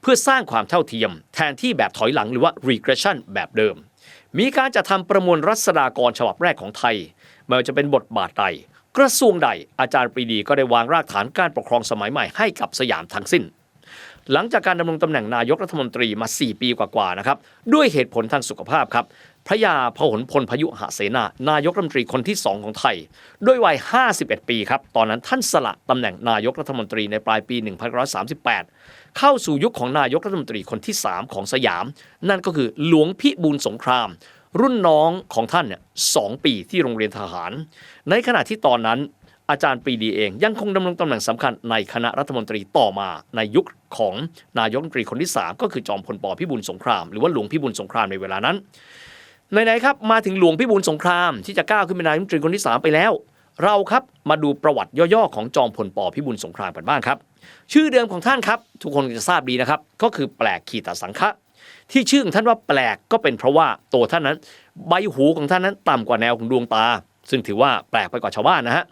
เพื่อสร้างความเท่าเทียมแทนที่แบบถอยหลังหรือว่า regression แบบเดิมมีการจัดทำประมวลรัษฎากรฉบับแรกของไทยไม่ว่าจะเป็นบทบาทใด กระทรวงใดอาจารย์ปรีดีก็ได้วางรากฐานการปกครองสมัยใหม่ให้กับสยามทั้งสิ้นหลังจากการดำรงตำแหน่งนายกรัฐมนตรีมา4 ปีกว่าๆนะครับด้วยเหตุผลทางสุขภาพครับพระยาพหลพลพยุหเสนานายกรัฐมนตรีคนที่2ของไทยด้วยวัย51 ปีครับตอนนั้นท่านสละตำแหน่งนายกรัฐมนตรีในปลายปี1938เข้าสู่ยุคของนายกรัฐมนตรีคนที่3ของสยามนั่นก็คือหลวงพิบูลสงครามรุ่นน้องของท่านเนี่ย2 ปีที่โรงเรียนทหารในขณะที่ตอนนั้นอาจารย์ปรีดีเองยังคงดำรงตำแหน่งสำคัญในคณะรัฐมนตรีต่อมาในยุคของนายกรัฐมนตรีคนที่3ก็คือจอมพลป.พิบูลสงครามหรือว่าหลวงพิบูลสงครามในเวลานั้นไหนๆครับมาถึงหลวงพิบูลสงครามที่จะก้าวขึ้นเป็นนายกรัฐมนตรีคนที่3ไปแล้วเราครับมาดูประวัติย่อๆของจอมพลป.พิบูลสงครามกันบ้างครับชื่อเดิมของท่านครับทุกคนจะทราบดีนะครับก็คือแปลกขีตสังฆะที่ชื่อของท่านว่าแปลกก็เป็นเพราะว่าตัวท่านนั้นใบหูของท่านนั้นต่ำกว่าแนวของดวงตาซึ่งถือว่าแปลกไปกว่าชาวบ้านนะฮะ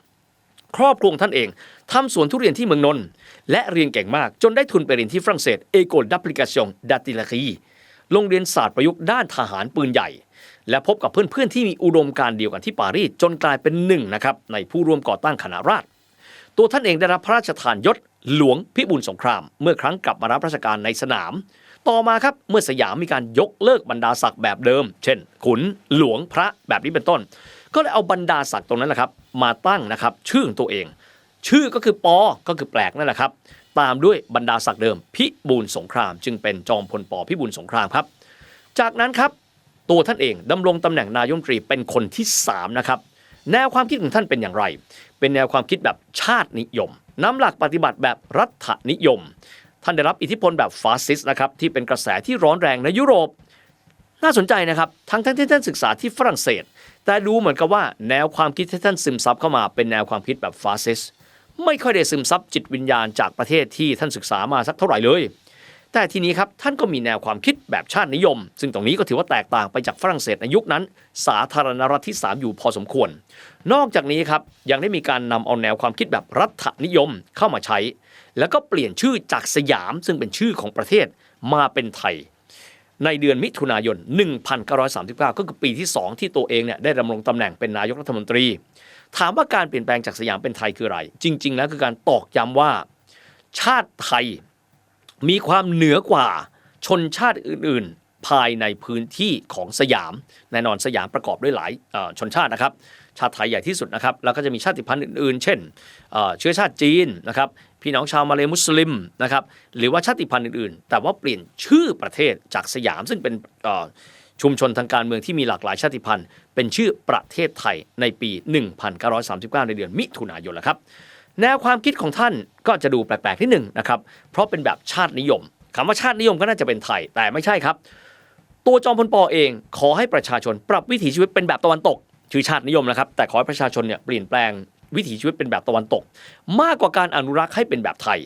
ครอบครัวท่านเองทำสวนทุเรียนที่เมืองนนท์และเรียนเก่งมากจนได้ทุนไปเรียนที่ฝรั่งเศส École d'application d'artillerie โรงเรียนศาสตร์ประยุกต์ด้านทหารปืนใหญ่และพบกับเพื่อนๆที่มีอุดมการณ์เดียวกันที่ปารีสจนกลายเป็นหนึ่งนะครับในผู้ร่วมก่อตั้งคณะราษฎรตัวท่านเองได้รับพระราชทานยศหลวงพิบูลสงครามเมื่อครั้งกลับมารับราชการในสนามต่อมาครับเมื่อสยามมีการยกเลิกบรรดาศักดิ์แบบเดิมเช่นขุนหลวงพระแบบนี้เป็นต้นก็เลยเอาบรรดาศักดิ์ตรงนั้นแหละครับมาตั้งนะครับชื่อของตัวเองชื่อก็คือปอก็คือแปลกนั่นแหละครับตามด้วยบรรดาศักดิ์เดิมพิบูลสงครามจึงเป็นจอมพลป.พิบูลสงครามครับจากนั้นครับตัวท่านเองดำรงตำแหน่งนายกรัฐมนตรีเป็นคนที่3นะครับแนวความคิดของท่านเป็นอย่างไรเป็นแนวความคิดแบบชาตินิยมน้ำหลักปฏิบัติแบบรัฐนิยมท่านได้รับอิทธิพลแบบฟาสซิสต์นะครับที่เป็นกระแสที่ร้อนแรงในยุโรปน่าสนใจนะครับทั้งที่ท่านศึกษาที่ฝรั่งเศสแต่ดูเหมือนกับว่าแนวความคิดที่ท่านซึมซับเข้ามาเป็นแนวความคิดแบบฟาสซิสต์ไม่ค่อยได้ซึมซับจิตวิญญาณจากประเทศที่ท่านศึกษามาสักเท่าไหร่เลยแต่ทีนี้ครับท่านก็มีแนวความคิดแบบชาตินิยมซึ่งตรงนี้ก็ถือว่าแตกต่างไปจากฝรั่งเศสในยุคนั้นสาธารณรัฐที่3อยู่พอสมควรนอกจากนี้ครับยังได้มีการนำเอาแนวความคิดแบบรัฐนิยมเข้ามาใช้แล้วก็เปลี่ยนชื่อจากสยามซึ่งเป็นชื่อของประเทศมาเป็นไทยในเดือนมิถุนายน 1939 ก็คือปีที่2ที่ตัวเองเนี่ยได้ดำรงตำแหน่งเป็นนายกรัฐมนตรีถามว่าการเปลี่ยนแปลงจากสยามเป็นไทยคืออะไรจริงๆแล้วคือการตอกย้ำว่าชาติไทยมีความเหนือกว่าชนชาติอื่นๆภายในพื้นที่ของสยามแน่นอนสยามประกอบด้วยหลายชนชาตินะครับชาติไทยใหญ่ที่สุดนะครับแล้วก็จะมีชาติพันธุ์อื่นๆเช่นเชื้อชาติจีนนะครับพี่น้องชาวมาเลย์มุสลิมนะครับหรือว่าชาติพันธุ์อื่นๆแต่ว่าเปลี่ยนชื่อประเทศจากสยามซึ่งเป็นชุมชนทางการเมืองที่มีหลากหลายชาติพันธุ์เป็นชื่อประเทศไทยในปี 1939 ในเดือนมิถุนายนแล้วครับแนวความคิดของท่านก็จะดูแปลกๆนิดหนึ่งนะครับเพราะเป็นแบบชาตินิยมคำว่าชาตินิยมก็น่าจะเป็นไทยแต่ไม่ใช่ครับตัวจอมพลป.เองขอให้ประชาชนปรับวิถีชีวิตเป็นแบบตะวันตกชื่อชาตินิยมนะครับแต่ขอให้ประชาชนเนี่ยเปลี่ยนแปลงวิถีชีวิตเป็นแบบตะวันตกมากกว่าการอนุรักษ์ให้เป็นแบบไทย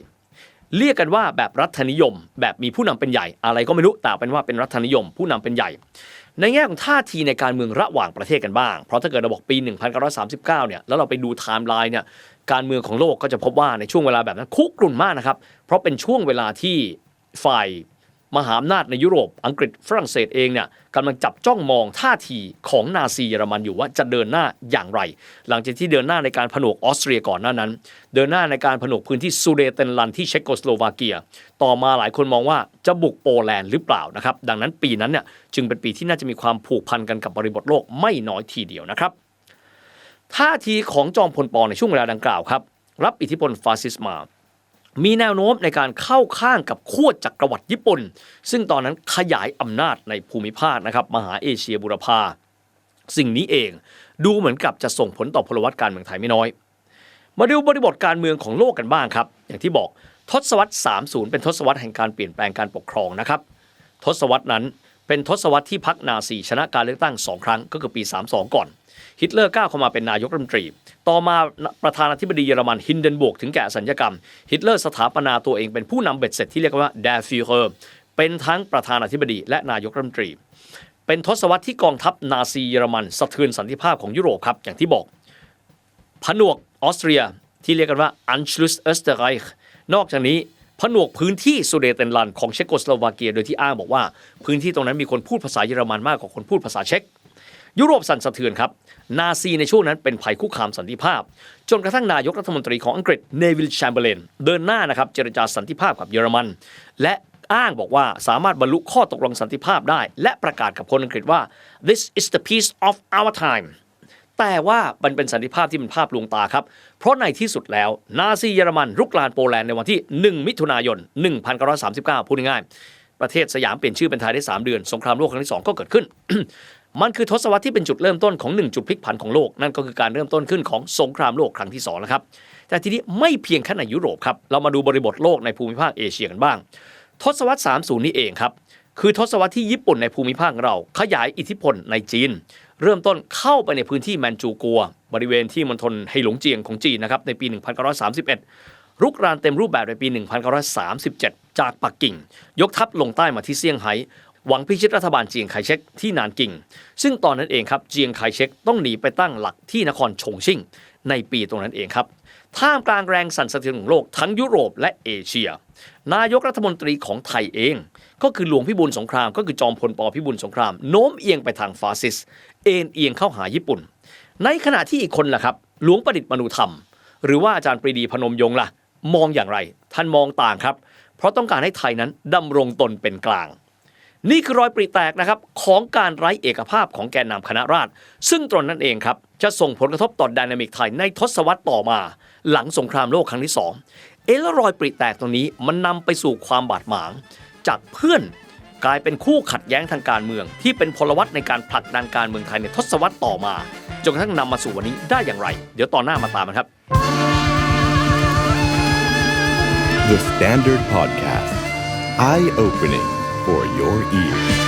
เรียกกันว่าแบบรัฐนิยมแบบมีผู้นำเป็นใหญ่อะไรก็ไม่รู้แต่เป็นว่าเป็นรัฐนิยมผู้นำเป็นใหญ่ในแง่ของท่าทีในการเมืองระหว่างประเทศกันบ้างเพราะถ้าเกิดเราบอกปี 1939 เนี่ยแล้วเราไปดูไทม์ไลน์เนี่ยการเมืองของโลกก็จะพบว่าในช่วงเวลาแบบนั้นคุกรุ่นมากนะครับเพราะเป็นช่วงเวลาที่ฝ่ายมหาอำนาจในยุโรปอังกฤษฝรั่งเศสเองเนี่ยกำลังจับจ้องมองท่าทีของนาซีเยอรมันอยู่ว่าจะเดินหน้าอย่างไรหลังจากที่เดินหน้าในการผนวกออสเตรียก่อนหน้านั้นเดินหน้าในการผนวกพื้นที่ซูเดเตนลันที่เชโกสโลวาเกียต่อมาหลายคนมองว่าจะบุกโปแลนด์หรือเปล่านะครับดังนั้นปีนั้นเนี่ยจึงเป็นปีที่น่าจะมีความผูกพันกันกับบริบทโลกไม่น้อยทีเดียวนะครับท่าทีของจอมพลป.ในช่วงเวลาดังกล่าวครับรับอิทธิพลฟาสซิสต์มามีแนวโน้มในการเข้าข้างกับขั้วจักรวรรดิญี่ปุ่นซึ่งตอนนั้นขยายอำนาจในภูมิภาคนะครับมหาเอเชียบูรพาสิ่งนี้เองดูเหมือนกับจะส่งผลต่อพลวัตการเมืองไทยไม่น้อยมาดูบริบทการเมืองของโลกกันบ้างครับอย่างที่บอกทศวรรษ 30 เป็นทศวรรษแห่งการเปลี่ยนแปลงการปกครองนะครับทศวรรษนั้นเป็นทศวรรษที่พรรคนาซีชนะการเลือกตั้ง2 ครั้งก็คือปี 32 ก่อนฮิตเลอร์ก้าวเข้ามาเป็นนายกรัฐมนตรีต่อมาประธานาธิบดีเยอรมันฮินเดนบวกถึงแก่อสัญญกรรมฮิตเลอร์สถาปนาตัวเองเป็นผู้นำเบ็ดเสร็จที่เรียกว่าแดฟิเรอร์เป็นทั้งประธานาธิบดีและนายกรัฐมนตรีเป็นทศวรรษที่กองทัพนาซีเยอรมันสะเทือนสันติภาพของยุโรปครับอย่างที่บอกผนวกออสเตรียที่เรียกกันว่าอันชลุสเอสเตอร์ไรค์นอกจากนี้ผนวกพื้นที่ซูเดเตนลันของเชโกสโลวาเกียโดยที่อ้างบอกว่าพื้นที่ตรงนั้นมีคนพูดภาษาเยอรมันมากกว่าคนพูดภาษาเช็ก ยุโรปสั่นสะเทือนครับนาซีในช่วงนั้นเป็นภัยคุกคามสันติภาพจนกระทั่งนายกรัฐมนตรีของอังกฤษเนวิลแชมเบอร์เลนเดินหน้านะครับเจรจาสันติภาพกับเยอรมันและอ้างบอกว่าสามารถบรรลุข้อตกลงสันติภาพได้และประกาศกับคนอังกฤษว่า this is the peace of our time แต่ว่ามันเป็นสันติภาพที่เป็นภาพลวงตาครับเพราะในที่สุดแล้วนาซีเยอรมันรุกรานโปแลนด์ในวันที่1มิถุนายน1939พูดง่ายๆประเทศสยามเปลี่ยนชื่อเป็นไทยได้3เดือนสงครามโลกครั้งที่2ก็เกิดขึ้น มันคือทศวรรษที่เป็นจุดเริ่มต้นของ1จุดพลิกผันของโลกนั่นก็คือการเริ่มต้นขึ้นของสงครามโลกครั้งที่2นะครับแต่ทีนี้ไม่เพียงแค่ในยุโรปครับเรามาดูบริบทโลกในภูมิภาคเอเชียกันบ้างทศวรรษ30นี่เองครับคือทศวรรษที่ญี่ปุ่นในภูมิภาคเราขยายอิทธิพลในจีนเริ่มต้นเข้าไปในพื้นที่แมนจูกัวบริเวณที่มณฑลไหหลงเจียงของจีนนะครับในปี1931รุกรานเต็มรูปแบบในปี1937จากปักกิ่งยกทัพลงใต้มาที่เซี่ยงไฮ้หวังพิชิตรัฐบาลเจียงไคเชกที่นานกิงซึ่งตอนนั้นเองครับเจียงไคเชกต้องหนีไปตั้งหลักที่นครฉงชิ่งในปีตรงนั้นเองครับท่ามกลางแรงสั่นสะเทือนของโลกทั้งยุโรปและเอเชียนายกรัฐมนตรีของไทยเองก็คือหลวงพิบูลสงครามก็คือจอมพลป.พิบูลสงครามโน้มเอียงไปทางฟาสซิสต์เอียงเข้าหาญี่ปุ่นในขณะที่อีกคนล่ะครับหลวงประดิษฐ์มนูธรรมหรือว่าอาจารย์ปรีดีพนมยงค์ล่ะมองอย่างไรท่านมองต่างครับเพราะต้องการให้ไทยนั้นดำรงตนเป็นกลางนี่คือรอยปริแตกนะครับของการไร้เอกภาพของแกนนำคณะราษฎรซึ่งตรงนั้นเองครับจะส่งผลกระทบต่อไดนามิกไทยในทศวรรษต่อมาหลังสงครามโลกครั้งที่2แล้วรอยปริแตกตรงนี้มันนำไปสู่ความบาดหมางจากเพื่อนกลายเป็นคู่ขัดแย้งทางการเมืองที่เป็นพลวัตในการผลักดันการเมืองไทยในทศวรรษต่อมาจนกระทั่งนำมาสู่วันนี้ได้อย่างไรเดี๋ยวตอนหน้ามาตามกันครับ The Standard Podcast Eye Opening for your ears